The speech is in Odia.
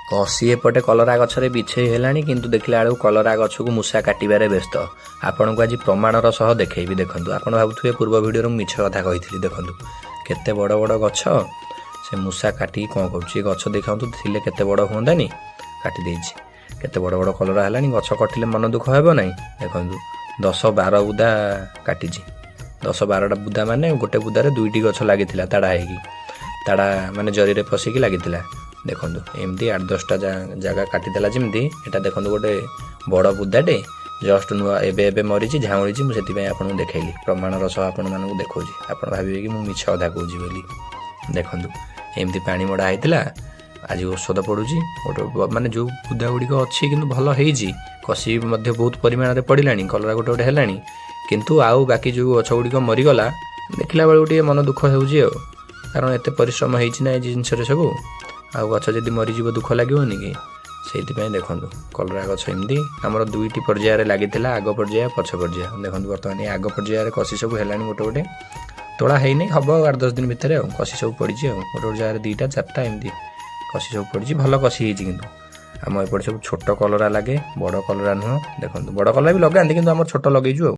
କଷି ଏପଟେ କଲରା ଗଛରେ ବିଛେଇ ହେଲାଣି, କିନ୍ତୁ ଦେଖିଲା ବେଳକୁ କଲରା ଗଛକୁ ମୂଷା କାଟିବାରେ ବ୍ୟସ୍ତ। ଆପଣଙ୍କୁ ଆଜି ପ୍ରମାଣର ସହ ଦେଖେଇବି। ଦେଖନ୍ତୁ, ଆପଣ ଭାବୁଥିବେ ପୂର୍ବ ଭିଡ଼ିଓରେ ମୁଁ ମିଛ କଥା କହିଥିଲି। ଦେଖନ୍ତୁ କେତେ ବଡ଼ ବଡ଼ ଗଛ, ସେ ମୂଷା କାଟିକି କ'ଣ କରୁଛି। ଏ ଗଛ ଦେଖନ୍ତୁ, ଥିଲେ କେତେ ବଡ଼ ହୁଅନ୍ତାନି, କାଟି ଦେଇଛି। କେତେ ବଡ଼ ବଡ଼ କଲରା ହେଲାଣି। ଗଛ କଟିଲେ ମନ ଦୁଃଖ ହେବ ନାହିଁ। ଦେଖନ୍ତୁ 10-12 ବୁଦା କାଟିଛି। 10-12ଟା ବୁଦା ମାନେ ଗୋଟେ ବୁଦାରେ 2ଟି ଗଛ ଲାଗିଥିଲା ତାଡ଼ା ହେଇକି, ତାଡ଼ା ମାନେ ଜରିରେ ପଶିକି ଲାଗିଥିଲା। ଦେଖନ୍ତୁ ଏମିତି 8-10ଟା ଜାଗା କାଟିଦେଲା ଯେମିତି। ଏଇଟା ଦେଖନ୍ତୁ ଗୋଟେ ବଡ଼ ବୁଦାଟେ ଜଷ୍ଟ ନୂଆ ଏବେ ମରିଛି, ଝାଉଁଳିଛି। ମୁଁ ସେଥିପାଇଁ ଆପଣଙ୍କୁ ଦେଖେଇଲି, ପ୍ରମାଣର ସହ ଆପଣମାନଙ୍କୁ ଦେଖାଉଛି। ଆପଣ ଭାବିବେ କି ମୁଁ ମିଛ କଥା କହୁଛି ବୋଲି। ଦେଖନ୍ତୁ ଏମିତି ପାଣି ମଡ଼ା ହେଇଥିଲା। ଆଜି ଔଷଧ ପଡ଼ୁଛି। ଗୋଟେ ମାନେ ଯେଉଁ ବୁଦା ଗୁଡ଼ିକ ଅଛି କିନ୍ତୁ ଭଲ ହେଇଛି, କଷି ମଧ୍ୟ ବହୁତ ପରିମାଣରେ ପଡ଼ିଲାଣି, କଲରା ଗୋଟେ ଗୋଟେ ହେଲାଣି। କିନ୍ତୁ ଆଉ ବାକି ଯେଉଁ ଗଛ ଗୁଡ଼ିକ ମରିଗଲା, ଦେଖିଲା ବେଳକୁ ଟିକେ ମନ ଦୁଃଖ ହେଉଛି ଆଉ। କାରଣ ଏତେ ପରିଶ୍ରମ ହେଇଛି ନା ଏ ଜିନିଷରେ ସବୁ। ଆଉ ଗଛ ଯଦି ମରିଯିବ ଦୁଃଖ ଲାଗିବନି କି? ସେଇଥିପାଇଁ ଦେଖନ୍ତୁ କଲରା ଗଛ ଏମିତି ଆମର 2ଟି ପର୍ଯ୍ୟାୟରେ ଲାଗିଥିଲା, ଆଗ ପର୍ଯ୍ୟାୟ ପଛ ପର୍ଯ୍ୟାୟ। ଦେଖନ୍ତୁ ବର୍ତ୍ତମାନ ଏ ଆଗ ପର୍ଯ୍ୟାୟରେ କଷି ସବୁ ହେଲାଣି ଗୋଟେ ଗୋଟେ, ତୋଳା ହେଇନି, ହେବ 8-10 ଦିନ ଭିତରେ ଆଉ। କଷି ସବୁ ପଡ଼ିଛି ଆଉ, ଗୋଟେ ଗୋଟେ ଜାଗାରେ 2ଟା 4ଟା ଏମିତି କଷି ସବୁ ପଡ଼ିଛି। ଭଲ କଷି ହେଇଛି। କିନ୍ତୁ ଆମ ଏପଟେ ସବୁ ଛୋଟ କଲରା ଲାଗେ, ବଡ଼ କଲରା ନୁହଁ। ଦେଖନ୍ତୁ ବଡ଼ କଲରା ବି ଲଗାନ୍ତି, କିନ୍ତୁ ଆମର ଛୋଟ ଲଗେଇଛୁ ଆଉ।